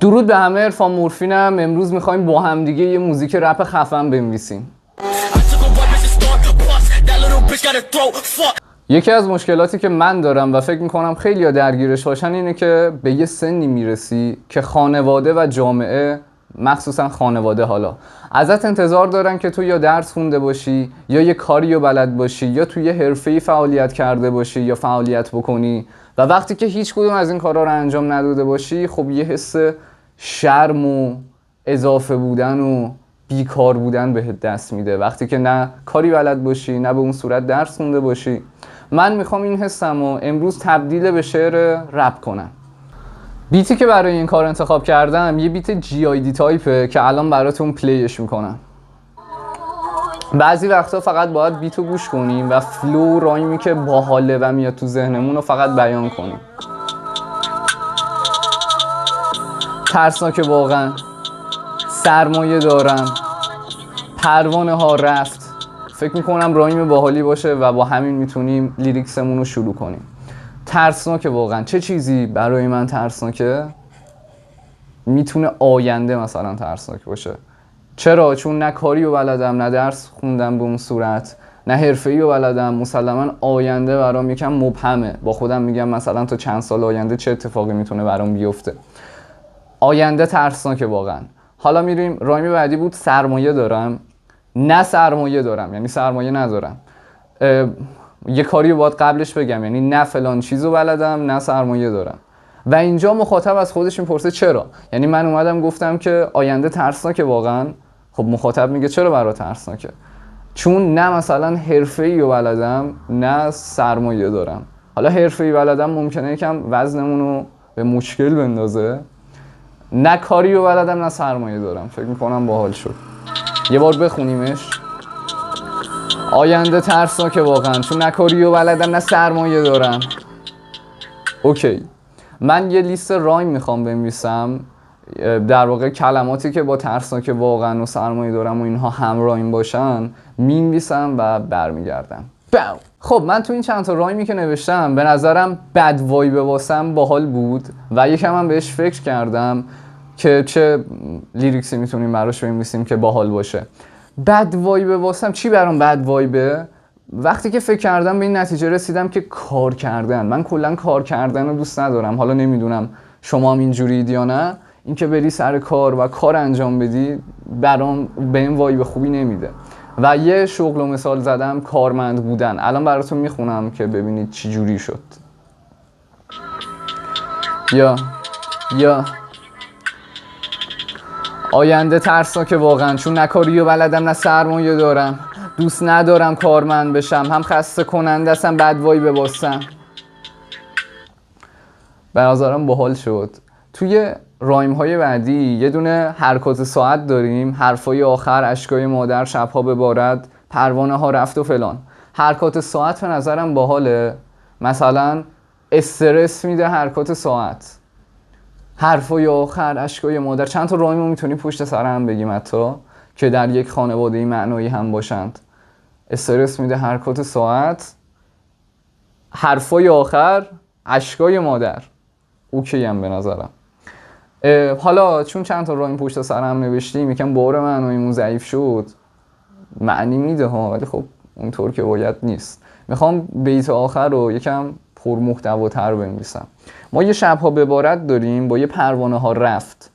درود به همه. عرفان مورفینم. امروز میخوایم با هم دیگه یه موزیک رپ خفن بنویسیم. یکی از مشکلاتی که من دارم و فکر میکنم خیلی‌ها درگیرش باشن اینه که به یه سنی میرسی که خانواده و جامعه، مخصوصا خانواده، حالا ازت انتظار دارن که تو یا درس خونده باشی یا یه کاری رو بلد باشی یا تو یه حرفه‌ای فعالیت کرده باشی یا فعالیت بکنی و وقتی که هیچ کدوم از این کارا رو انجام نداده باشی خب یه حس شرم و اضافه بودن و بیکار بودن بهت دست میده وقتی که نه کاری بلد باشی نه به اون صورت درس خونده باشی. من میخوام این حسمو امروز تبدیل به شعر رپ کنم. بیتی که برای این کار انتخاب کردم یه بیت GID تایپه که الان براتون پلیش میکنم. بعضی وقتا فقط باید بیتو گوش کنیم و فلو رایمی که باحاله و میاد تو ذهنمون رو فقط بیان کنیم. ترسناکه واقعا، سرمایه دارم، پروانه ها رفت. فکر میکنم رایم باحالی باشه و با همین میتونیم لیریکسمون رو شروع کنیم. ترسناکه واقعا. چه چیزی برای من ترسناکه؟ میتونه آینده مثلا ترسناک باشه. چرا؟ چون نه کاری رو بلدم، نه درس خوندم به اون صورت، نه حرفه‌ای رو بلدم. مسلما آینده برام یکم مبهمه. با خودم میگم مثلا تا چند سال آینده چه اتفاقی میتونه برام بیفته. آینده ترسناکه واقعا. حالا میریم رایم بعدی بود سرمایه دارم، نه سرمایه دارم یعنی سرمایه ندارم. یه کاری رو باید قبلش بگم، یعنی نه فلان چیزو بلدم نه سرمایه دارم. و اینجا مخاطب از خودش میپرسه چرا؟ یعنی من اومدم گفتم که آینده ترسناکه واقعا. خب مخاطب میگه چرا برای ترسناکه؟ چون نه مثلا حرفه‌ای رو بلدم نه سرمایه دارم. حالا حرفه‌ای بلدم ممکنه یکم وزنمون رو به مشکل بندازه، نه کاری رو بلدم نه سرمایه دارم. فکر میکنم باحال شد. یه بار بخونیمش. آینده ترسناکه واقعا، چون نه کاری رو بلدم نه سرمایه دارم. اوکی، من یه لیست رایم میخوام بنویسم، در واقع کلماتی که با ترسناکه واقعا و سرمایه دارم و اینها هم رایم باشن مینویسم و برمیگردم. خب من تو این چند تا رایمی که نوشتم به نظرم بد وایب واسم باحال بود و یکم هم بهش فکر کردم که چه لیریکسی میتونیم براش بنویسیم که باحال باشه. بد وایب واسم چی برام بد وایبه؟ وقتی که فکر کردم به این نتیجه رسیدم که کار کردن. من کلا کار کردن رو دوست ندارم. حالا نمیدونم شما هم اینجورید یا نه. اینکه بری سر کار و کار انجام بدی برام به این وایب خوبی نمیده. و یه شغل و مثال زدم، کارمند بودن. الان براتون میخونم که ببینید چی جوری شد. یا آینده ترسناکه واقعا، چون نه کاری رو بلدم نه سرمایه دارم. دوست ندارم کارمند بشم، هم خسته کننده هستم، بد وایب واسم. به نظرم باحال شد. توی رایم های بعدی یه دونه حرکات ساعت داریم، حرفای آخر، اشکای مادر، شبها ببارد، پروانه ها رفت و فلان. حرکات ساعت به نظرم باحاله. مثلا استرس میده حرکات ساعت، حرفای آخر، اشکای مادر. چند تا رایم رو میتونیم پشت سر هم بگیم حتی که در یک خانواده معنایی هم باشند. استرس میده حرکات ساعت، حرفای آخر، اشکای مادر. اوکی هم به نظرم. حالا چون چند تا رایم پشت سر هم نوشتیم یکم بار معناییمون ضعیف شد. معنی میده ها ولی خب اونطور که باید نیست. میخوام بیت آخر رو یکم پرمحتواتر بنویسم. ما یه شبها ببارد داریم با یه پروانه ها رفت.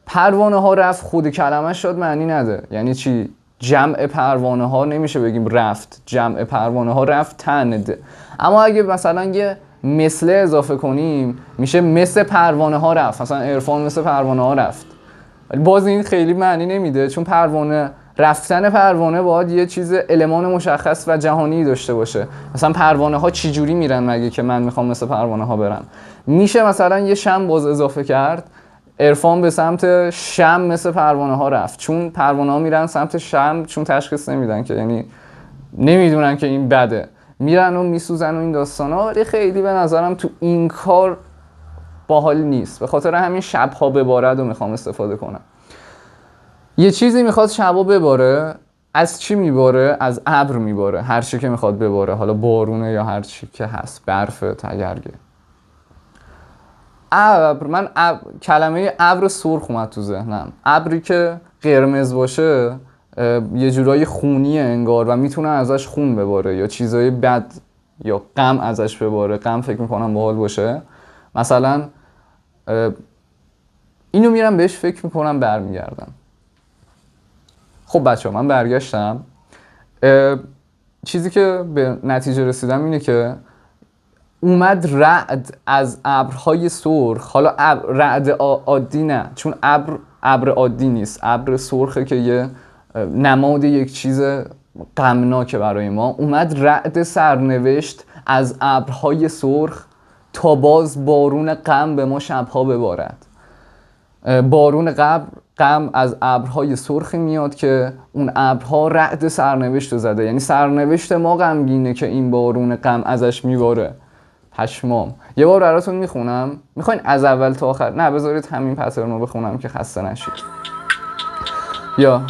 پروانه ها رفت خود کلمه شد معنی نده. یعنی چی؟ جمع پروانه ها نمیشه بگیم رفت. جمع پروانه ها رفت تنده. اما اگه مثلا یه مثل اضافه کنیم میشه مثل پروانه ها رفت. مثلا عرفان مثل پروانه ها رفت. ولی باز این خیلی معنی نمیده، چون پروانه، رفتن پروانه باید یه چیز المان مشخص و جهانی داشته باشه. مثلا پروانه ها چی جوری میرن مگه که من میخوام مثل پروانه ها برم؟ میشه مثلا یه شم باز اضافه کرد، عرفان به سمت شم مثل پروانه ها رفت. چون پروانه ها میرن سمت شم چون تشخیص نمیدن که، یعنی نمیدونن که این بده، میرن و میسوزن و این داستانا. ولی خیلی به نظرم تو این کار باحال نیست. به خاطر همین شبها ببارد و میخوام استفاده کنم. یه چیزی میخواد شبها بباره. از چی میباره؟ از ابر میباره. هر چی که میخواد بباره، حالا بارونه یا هر چی که هست، برف، تگرگه. ابر، کلمه ابر سرخ اومد تو ذهنم. ابری که قرمز باشه یه جورایی خونیه انگار و میتونه ازش خون بباره یا چیزای بد یا غم ازش بباره. غم فکر میکنم باحال باشه. مثلا اینو میرم بهش فکر میکنم برمیگردم. خب بچه ها من برگشتم. چیزی که به نتیجه رسیدم اینه که اومد رعد از ابرهای سرخ. حالا رعد عادی نه، چون ابر عادی نیست، ابر سرخه که یه نماد یک چیز غمناکه برای ما. اومد رعد سرنوشت از ابرهای سرخ تا باز بارون غم به ما شبها ببارد. بارون غم از ابرهای سرخی میاد که اون ابرها رعد سرنوشت رو زده. یعنی سرنوشت ما غمگینه که این بارون غم ازش میباره. پشمام. یه بار براتون میخونم. میخواین از اول تا آخر؟ نه بذارید همین پترن رو بخونم که خسته نشید. یا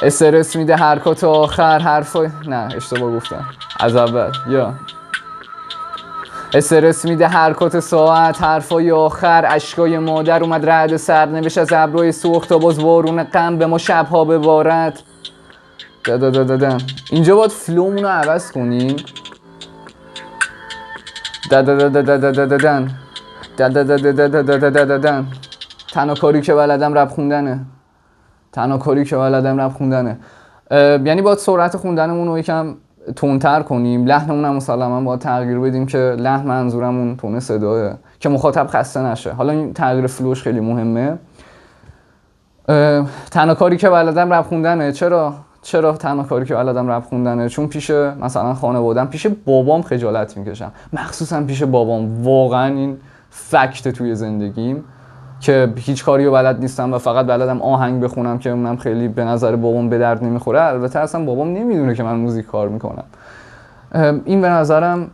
استرس میده حرکات آخر، حرفای نه اشتباه گفتم، از اول. یا استرس میده حرکات ساعت، حرفای آخر، اشکای مادر، اومد رعد سرنوشت از ابرهای سرخ تا باز بارون غم به ما شبها ببارد. اینجا باید فلومون رو عوض کنیم. تنها کاری که بلدم رپ خوندنه. یعنی باید سرعت خوندنمون رو یکم تندتر کنیم. لحنمون هم مسلما باید تغییر بدیم که لحن منظورمون تون صداه که مخاطب خسته نشه. حالا این تغییر فلوش خیلی مهمه. تنها کاری که بلدم رپ خوندنه. چرا تنها کاری که بلدم رپ خوندنه؟ چون پیش مثلا خانواده‌ام، پیش بابام خجالت میکشم، مخصوصا پیش بابام. واقعا این فکت توی زندگیم که هیچ کاری رو بلد نیستم و فقط بلدم آهنگ بخونم که اونم خیلی به نظر بابام به درد نمیخوره. البته اصلا بابام نمیدونه که من موزیک کار میکنم. این به نظرم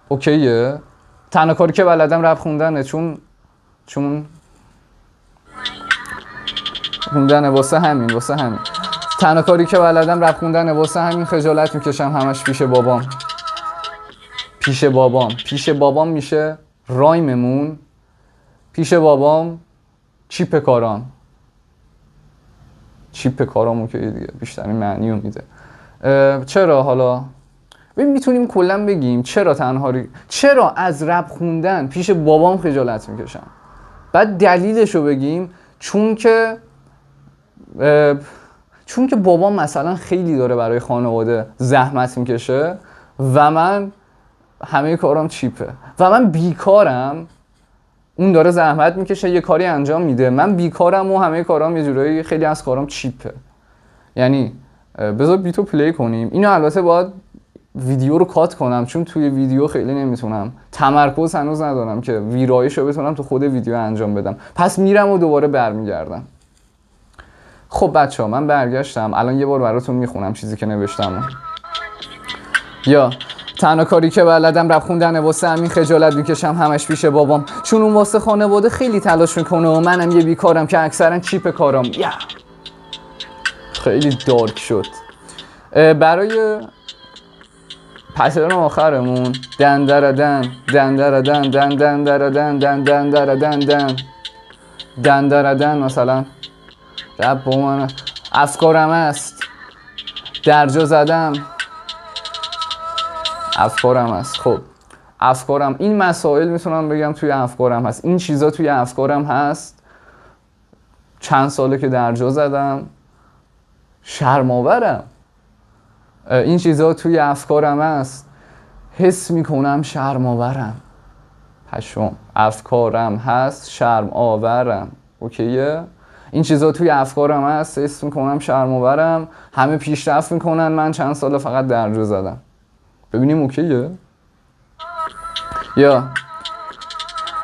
اوکیه. تنها کاری که بلدم رپ خوندنه، چون خوندنه. واسه همین تنها کاری که بلدم رپ خوندنه. واسه همین خجالت میکشم همش پیش بابام میشه رایممون. پیش بابام چیپ کارامو که دیگه بیشترین معنی رو میده. چرا حالا میتونیم کلا بگیم چرا از رپ خوندن پیش بابام خجالت میکشم؟ بعد دلیلشو بگیم. چون که بابام مثلا خیلی داره برای خانواده زحمت میکشه و من همه کارام چیپه و من بیکارم. اون داره زحمت میکشه یه کاری انجام میده، من بیکارم و همه کارام یه جورایی خیلی از کارام چیپه. یعنی بذار بیتو پلی کنیم. اینو البته باید ویدیو رو کات کنم چون توی ویدیو خیلی نمیتونم، تمرکز هنوز ندارم که ویرایش رو بتونم تو خود ویدیو انجام بدم. پس میرم و دوباره برمیگردم. خب بچه ها من برگشتم. الان یه بار براتون میخونم چیزی که نوشتم. یا تنها کاری که بلدم رپ خوندنه. واسه همین خجالت میکشم همش پیش بابام، چون اون واسه خانواده خیلی تلاش میکنه و منم یه بیکارم که اکثرا چیپ کارام. خیلی دارک شد. برای پترن آخرمون دندردن مثلا رپ با من افکارم است درجا زدم. افکارم هست. خب افکارم، این مسائل میتونم بگم توی افکارم هست، این چیزا توی افکارم هست. چند ساله که درجا زدم، شرم‌آورم. این چیزا توی افکارم هست، حس میکنم شرم‌آورم. پشم. افکارم هست، شرم‌آورم. اوکیه؟ این چیزا توی افکارم هست، حس میکنم شرم‌آورم. همه پیشرفت میکنن، من چند ساله فقط درجا زدم. ببینیم اوکیه؟ یا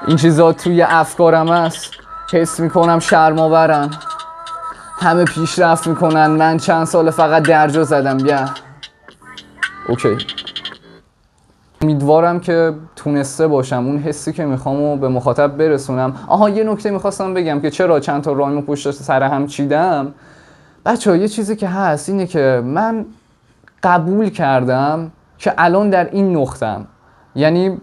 این چیزا توی افکارم هست، حس میکنم شرم‌آورم. همه پیشرفت میکنن، من چند سال فقط درجا زدم. اوکی. امیدوارم که تونسته باشم اون حسی که میخوامو به مخاطب برسونم. یه نکته میخواستم بگم که چرا چند تا رایمو پشت سر هم چیدم. بچه‌ها یه چیزی که هست اینه که من قبول کردم که الان در این نقطه‌ام. یعنی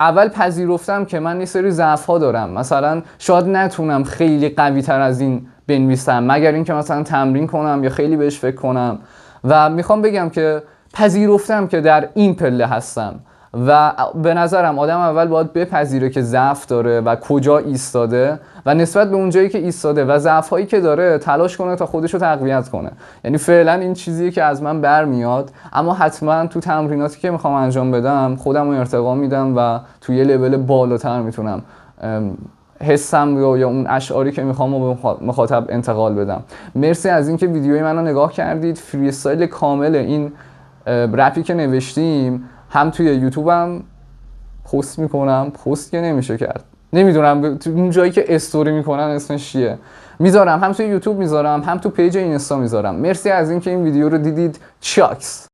اول پذیرفتم که من یه سری ضعف‌ها دارم، مثلا شاید نتونم خیلی قوی تر از این بنویسم مگر اینکه مثلا تمرین کنم یا خیلی بهش فکر کنم. و میخوام بگم که پذیرفتم که در این پله هستم و به نظرم آدم اول باید بپذیره که ضعف داره و کجا ایستاده و نسبت به اونجایی که ایستاده و ضعف‌هایی که داره تلاش کنه تا خودش رو تقویت کنه. یعنی فعلا این چیزیه که از من برمیاد، اما حتما تو تمریناتی که میخوام انجام بدم خودم رو ارتقا میدم و توی یه لول بالاتر میتونم حسم یا اون اشعاری که میخوام به مخاطب انتقال بدم. مرسی از اینکه ویدیوی منو نگاه کردید. فری استایل کامل این رپی که نوشتیم هم توی یوتیوبم پست میکنم، پست که نمیشه کرد، نمیدونم اون جایی که استوری میکنن اسمش چیه، میذارم هم توی یوتیوب میذارم هم تو پیج اینستا میذارم. مرسی از اینکه این ویدیو رو دیدید. چاکس.